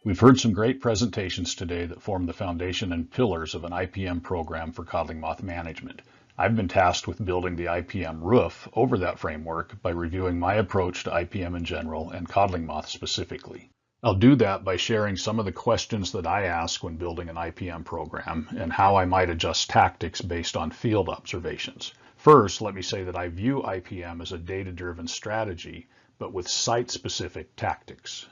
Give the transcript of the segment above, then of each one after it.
We've heard some great presentations today that form the foundation and pillars of an IPM program for codling moth management. I've been tasked with building the IPM roof over that framework by reviewing my approach to IPM in general and codling moth specifically. I'll do that by sharing some of the questions that I ask when building an IPM program and how I might adjust tactics based on field observations. First, let me say that I view IPM as a data-driven strategy, but with site-specific tactics.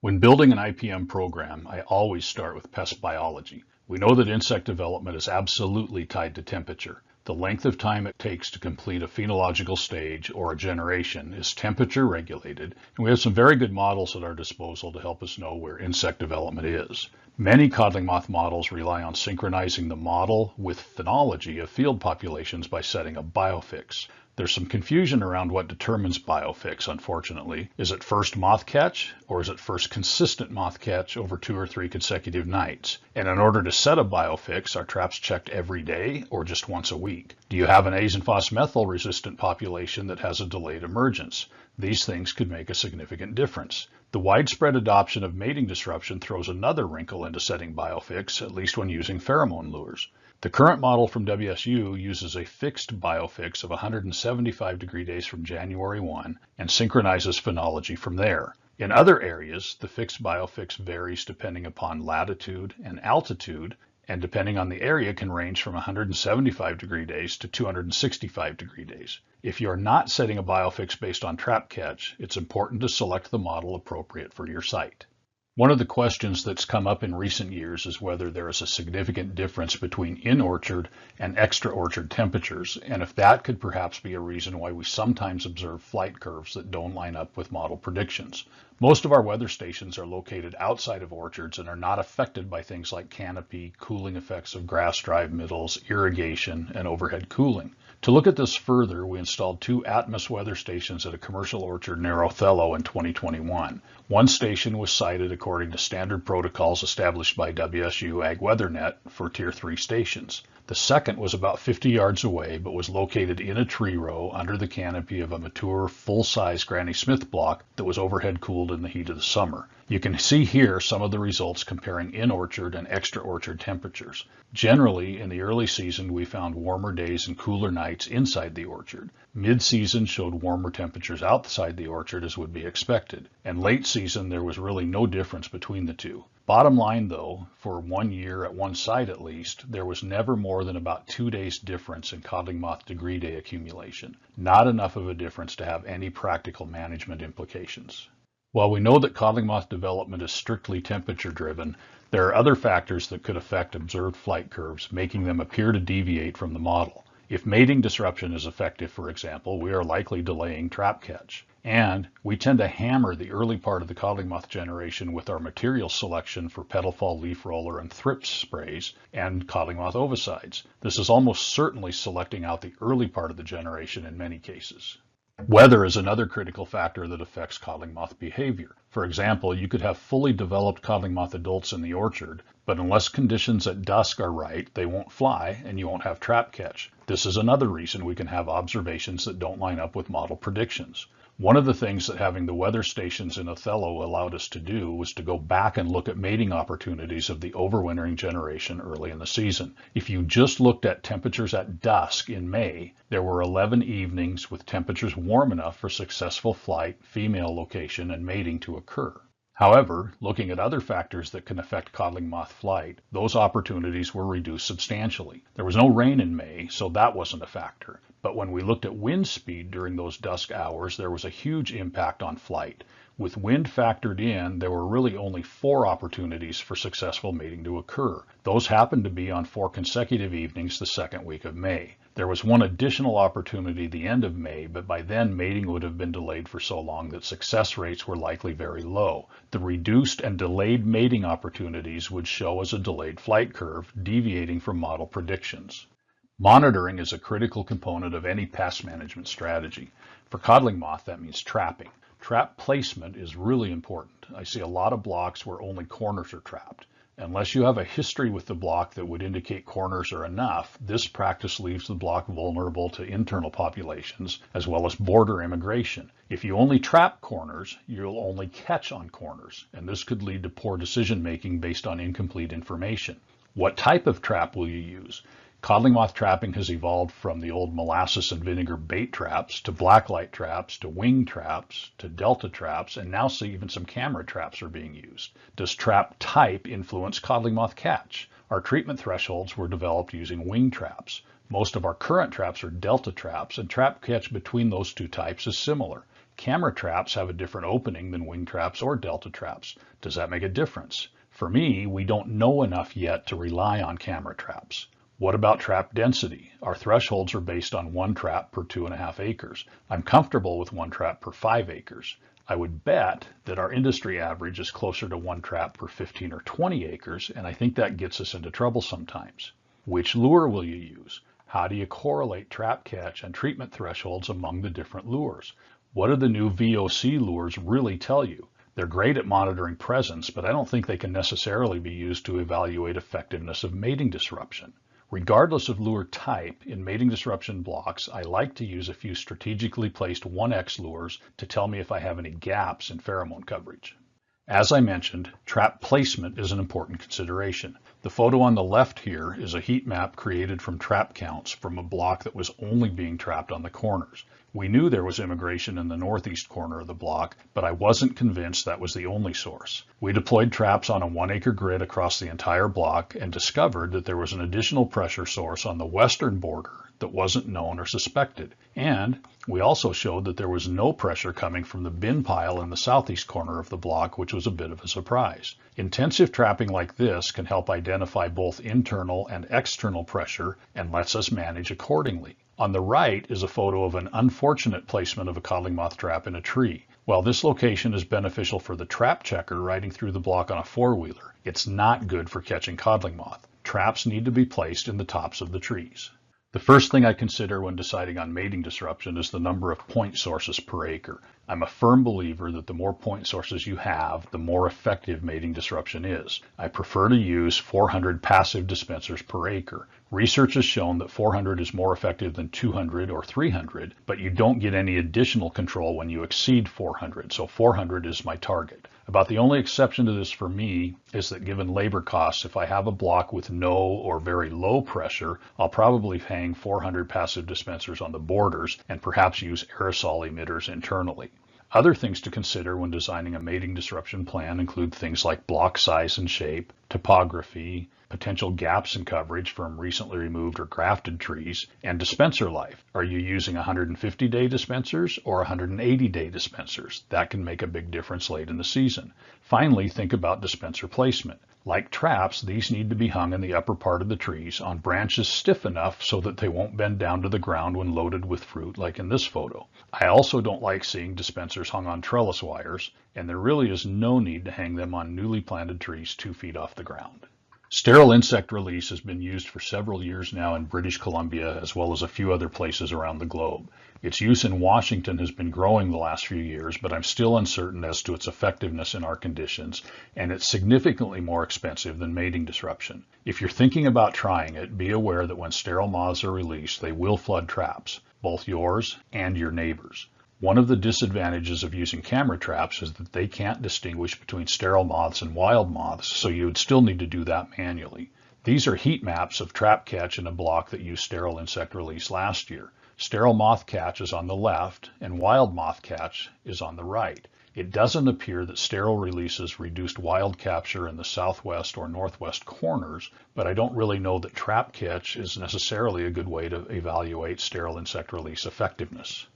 When building an IPM program, I always start with pest biology. We know that insect development is absolutely tied to temperature. The length of time it takes to complete a phenological stage or a generation is temperature regulated, and we have some very good models at our disposal to help us know where insect development is. Many codling moth models rely on synchronizing the model with phenology of field populations by setting a biofix. There's some confusion around what determines biofix, unfortunately. Is it first moth catch, or is it first consistent moth catch over 2 or 3 consecutive nights? And in order to set a biofix, are traps checked every day or just once a week? Do you have an azon-phos-methyl resistant population that has a delayed emergence? These things could make a significant difference. The widespread adoption of mating disruption throws another wrinkle into setting biofix, at least when using pheromone lures. The current model from WSU uses a fixed biofix of 175 degree days from January 1 and synchronizes phenology from there. In other areas, the fixed biofix varies depending upon latitude and altitude, and depending on the area can range from 175 degree days to 265 degree days. If you're not setting a biofix based on trap catch, it's important to select the model appropriate for your site. One of the questions that's come up in recent years is whether there is a significant difference between in-orchard and extra-orchard temperatures, and if that could perhaps be a reason why we sometimes observe flight curves that don't line up with model predictions. Most of our weather stations are located outside of orchards and are not affected by things like canopy, cooling effects of grass drive middles, irrigation, and overhead cooling. To look at this further, we installed 2 Atmos weather stations at a commercial orchard near Othello in 2021. One station was sited according to standard protocols established by WSU AgWeatherNet for Tier 3 stations. The second was about 50 yards away, but was located in a tree row under the canopy of a mature, full-size Granny Smith block that was overhead cooled in the heat of the summer. You can see here some of the results comparing in-orchard and extra-orchard temperatures. Generally, in the early season, we found warmer days and cooler nights inside the orchard. Mid-season showed warmer temperatures outside the orchard as would be expected, and late season there was really no difference between the two. Bottom line though, for 1 year at one site at least, there was never more than about 2 days difference in codling moth degree day accumulation. Not enough of a difference to have any practical management implications. While we know that codling moth development is strictly temperature driven, there are other factors that could affect observed flight curves, making them appear to deviate from the model. If mating disruption is effective, for example, we are likely delaying trap catch. And we tend to hammer the early part of the codling moth generation with our material selection for petal fall leaf roller and thrips sprays and codling moth ovicides. This is almost certainly selecting out the early part of the generation in many cases. Weather is another critical factor that affects codling moth behavior. For example, you could have fully developed codling moth adults in the orchard, but unless conditions at dusk are right, they won't fly and you won't have trap catch. This is another reason we can have observations that don't line up with model predictions. One of the things that having the weather stations in Othello allowed us to do was to go back and look at mating opportunities of the overwintering generation early in the season. If you just looked at temperatures at dusk in May, there were 11 evenings with temperatures warm enough for successful flight, female location, and mating to occur. However, looking at other factors that can affect codling moth flight, those opportunities were reduced substantially. There was no rain in May, so that wasn't a factor. But when we looked at wind speed during those dusk hours, there was a huge impact on flight. With wind factored in, there were really only 4 opportunities for successful mating to occur. Those happened to be on 4 consecutive evenings the second week of May. There was one additional opportunity the end of May, but by then mating would have been delayed for so long that success rates were likely very low. The reduced and delayed mating opportunities would show as a delayed flight curve, deviating from model predictions. Monitoring is a critical component of any pest management strategy. For codling moth, that means trapping. Trap placement is really important. I see a lot of blocks where only corners are trapped. Unless you have a history with the block that would indicate corners are enough, this practice leaves the block vulnerable to internal populations as well as border immigration. If you only trap corners, you'll only catch on corners, and this could lead to poor decision making based on incomplete information. What type of trap will you use? Codling moth trapping has evolved from the old molasses and vinegar bait traps to blacklight traps to wing traps to delta traps, and now see even some camera traps are being used. Does trap type influence codling moth catch? Our treatment thresholds were developed using wing traps. Most of our current traps are delta traps, and trap catch between those two types is similar. Camera traps have a different opening than wing traps or delta traps. Does that make a difference? For me, we don't know enough yet to rely on camera traps. What about trap density? Our thresholds are based on 1 trap per 2.5 acres. I'm comfortable with 1 trap per 5 acres. I would bet that our industry average is closer to 1 trap per 15 or 20 acres, and I think that gets us into trouble sometimes. Which lure will you use? How do you correlate trap catch and treatment thresholds among the different lures? What do the new VOC lures really tell you? They're great at monitoring presence, but I don't think they can necessarily be used to evaluate effectiveness of mating disruption. Regardless of lure type, in mating disruption blocks, I like to use a few strategically placed 1X lures to tell me if I have any gaps in pheromone coverage. As I mentioned, trap placement is an important consideration. The photo on the left here is a heat map created from trap counts from a block that was only being trapped on the corners. We knew there was immigration in the northeast corner of the block, but I wasn't convinced that was the only source. We deployed traps on a 1-acre grid across the entire block and discovered that there was an additional pressure source on the western border that wasn't known or suspected. And we also showed that there was no pressure coming from the bin pile in the southeast corner of the block, which was a bit of a surprise. Intensive trapping like this can help identify both internal and external pressure and lets us manage accordingly. On the right is a photo of an unfortunate placement of a codling moth trap in a tree. While this location is beneficial for the trap checker riding through the block on a 4-wheeler, it's not good for catching codling moth. Traps need to be placed in the tops of the trees. The first thing I consider when deciding on mating disruption is the number of point sources per acre. I'm a firm believer that the more point sources you have, the more effective mating disruption is. I prefer to use 400 passive dispensers per acre. Research has shown that 400 is more effective than 200 or 300, but you don't get any additional control when you exceed 400, so 400 is my target. About the only exception to this for me is that given labor costs, if I have a block with no or very low pressure, I'll probably hang 400 passive dispensers on the borders and perhaps use aerosol emitters internally. Other things to consider when designing a mating disruption plan include things like block size and shape, topography, potential gaps in coverage from recently removed or grafted trees, and dispenser life. Are you using 150-day dispensers or 180-day dispensers? That can make a big difference late in the season. Finally, think about dispenser placement. Like traps, these need to be hung in the upper part of the trees on branches stiff enough so that they won't bend down to the ground when loaded with fruit like in this photo. I also don't like seeing dispensers hung on trellis wires, and there really is no need to hang them on newly planted trees 2 feet off the ground. Sterile insect release has been used for several years now in British Columbia as well as a few other places around the globe. Its use in Washington has been growing the last few years, but I'm still uncertain as to its effectiveness in our conditions, and it's significantly more expensive than mating disruption. If you're thinking about trying it, be aware that when sterile moths are released, they will flood traps, both yours and your neighbors. One of the disadvantages of using camera traps is that they can't distinguish between sterile moths and wild moths, so you would still need to do that manually. These are heat maps of trap catch in a block that used sterile insect release last year. Sterile moth catch is on the left and wild moth catch is on the right. It doesn't appear that sterile releases reduced wild capture in the southwest or northwest corners, but I don't really know that trap catch is necessarily a good way to evaluate sterile insect release effectiveness.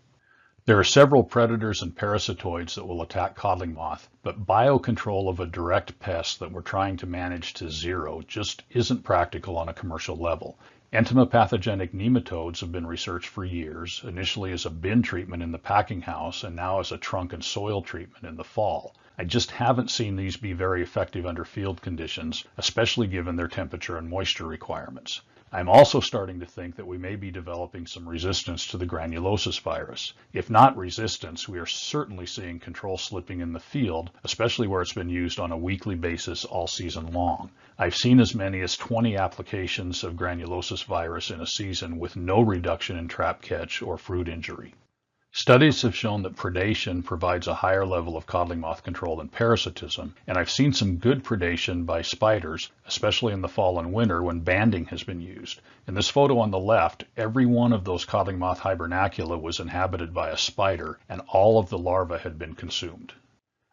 There are several predators and parasitoids that will attack codling moth, but biocontrol of a direct pest that we're trying to manage to zero just isn't practical on a commercial level. Entomopathogenic nematodes have been researched for years, initially as a bin treatment in the packing house and now as a trunk and soil treatment in the fall. I just haven't seen these be very effective under field conditions, especially given their temperature and moisture requirements. I'm also starting to think that we may be developing some resistance to the granulosis virus. If not resistance, we are certainly seeing control slipping in the field, especially where it's been used on a weekly basis all season long. I've seen as many as 20 applications of granulosis virus in a season with no reduction in trap catch or fruit injury. Studies have shown that predation provides a higher level of codling moth control than parasitism, and I've seen some good predation by spiders, especially in the fall and winter when banding has been used. In this photo on the left, every one of those codling moth hibernacula was inhabited by a spider, and all of the larvae had been consumed.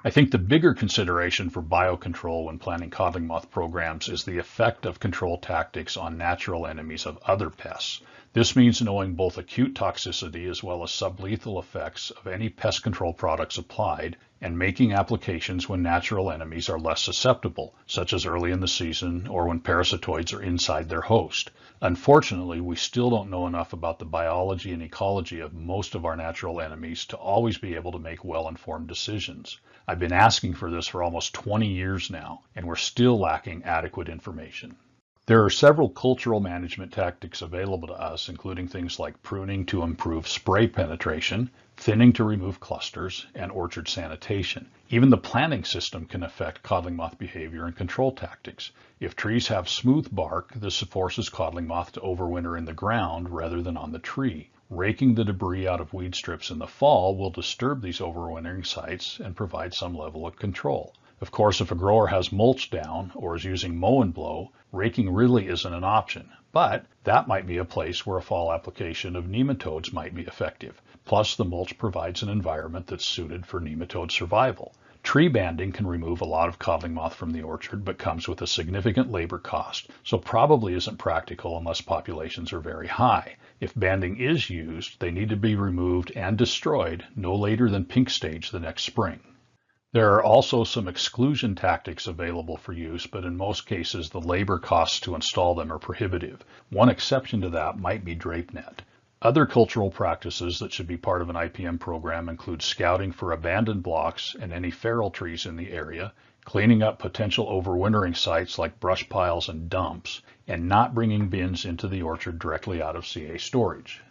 I think the bigger consideration for biocontrol when planning codling moth programs is the effect of control tactics on natural enemies of other pests. This means knowing both acute toxicity as well as sublethal effects of any pest control products applied, and making applications when natural enemies are less susceptible, such as early in the season or when parasitoids are inside their host. Unfortunately, we still don't know enough about the biology and ecology of most of our natural enemies to always be able to make well-informed decisions. I've been asking for this for almost 20 years now, and we're still lacking adequate information. There are several cultural management tactics available to us, including things like pruning to improve spray penetration, thinning to remove clusters, and orchard sanitation. Even the planting system can affect codling moth behavior and control tactics. If trees have smooth bark, this forces codling moth to overwinter in the ground rather than on the tree. Raking the debris out of weed strips in the fall will disturb these overwintering sites and provide some level of control. Of course, if a grower has mulch down or is using mow and blow, raking really isn't an option, but that might be a place where a fall application of nematodes might be effective. Plus, the mulch provides an environment that's suited for nematode survival. Tree banding can remove a lot of codling moth from the orchard, but comes with a significant labor cost, so probably isn't practical unless populations are very high. If banding is used, they need to be removed and destroyed no later than pink stage the next spring. There are also some exclusion tactics available for use, but in most cases the labor costs to install them are prohibitive. One exception to that might be drape net. Other cultural practices that should be part of an IPM program include scouting for abandoned blocks and any feral trees in the area, cleaning up potential overwintering sites like brush piles and dumps, and not bringing bins into the orchard directly out of CA storage.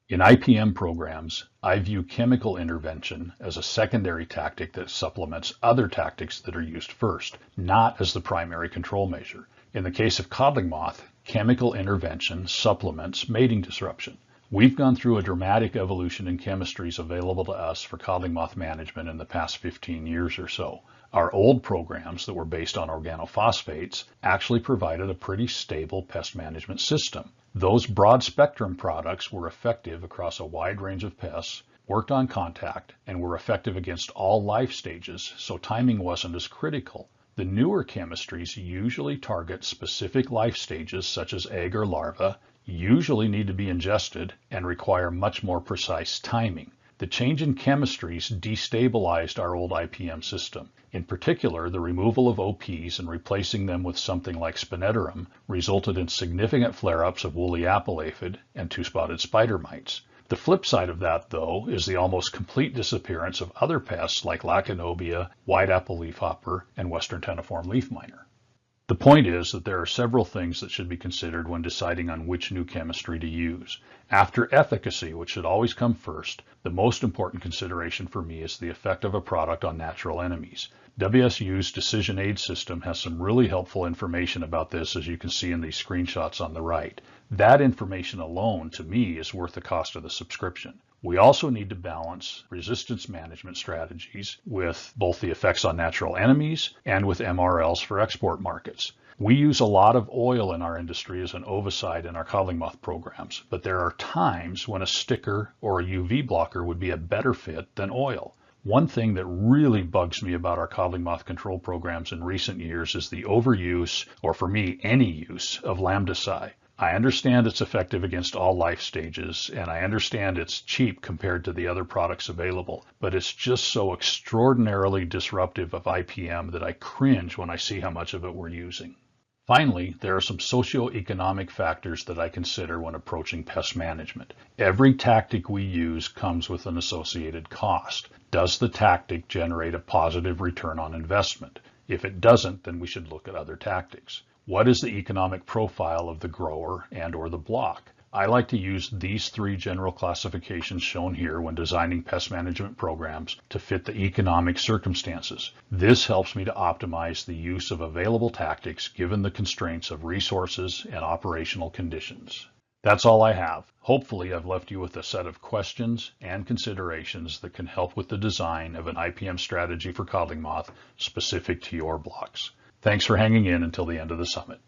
In IPM programs, I view chemical intervention as a secondary tactic that supplements other tactics that are used first, not as the primary control measure. In the case of codling moth, chemical intervention supplements mating disruption. We've gone through a dramatic evolution in chemistries available to us for codling moth management in the past 15 years or so. Our old programs that were based on organophosphates actually provided a pretty stable pest management system. Those broad spectrum products were effective across a wide range of pests, worked on contact, and were effective against all life stages, so timing wasn't as critical. The newer chemistries usually target specific life stages such as egg or larva, usually need to be ingested, and require much more precise timing. The change in chemistries destabilized our old IPM system. In particular, the removal of OPs and replacing them with something like spinetoram resulted in significant flare-ups of woolly apple aphid and two-spotted spider mites. The flip side of that, though, is the almost complete disappearance of other pests like Lacanobia, white apple leafhopper, and western tenniform leaf miner. The point is that there are several things that should be considered when deciding on which new chemistry to use. After efficacy, which should always come first, the most important consideration for me is the effect of a product on natural enemies. WSU's Decision Aid system has some really helpful information about this, as you can see in these screenshots on the right. That information alone, to me, is worth the cost of the subscription. We also need to balance resistance management strategies with both the effects on natural enemies and with MRLs for export markets. We use a lot of oil in our industry as an ovicide in our codling moth programs, but there are times when a sticker or a UV blocker would be a better fit than oil. One thing that really bugs me about our codling moth control programs in recent years is the overuse, or for me, any use, of lambdacide. I understand it's effective against all life stages, and I understand it's cheap compared to the other products available, but it's just so extraordinarily disruptive of IPM that I cringe when I see how much of it we're using. Finally, there are some socioeconomic factors that I consider when approaching pest management. Every tactic we use comes with an associated cost. Does the tactic generate a positive return on investment? If it doesn't, then we should look at other tactics. What is the economic profile of the grower and or the block? I like to use these three general classifications shown here when designing pest management programs to fit the economic circumstances. This helps me to optimize the use of available tactics given the constraints of resources and operational conditions. That's all I have. Hopefully I've left you with a set of questions and considerations that can help with the design of an IPM strategy for codling moth specific to your blocks. Thanks for hanging in until the end of the summit.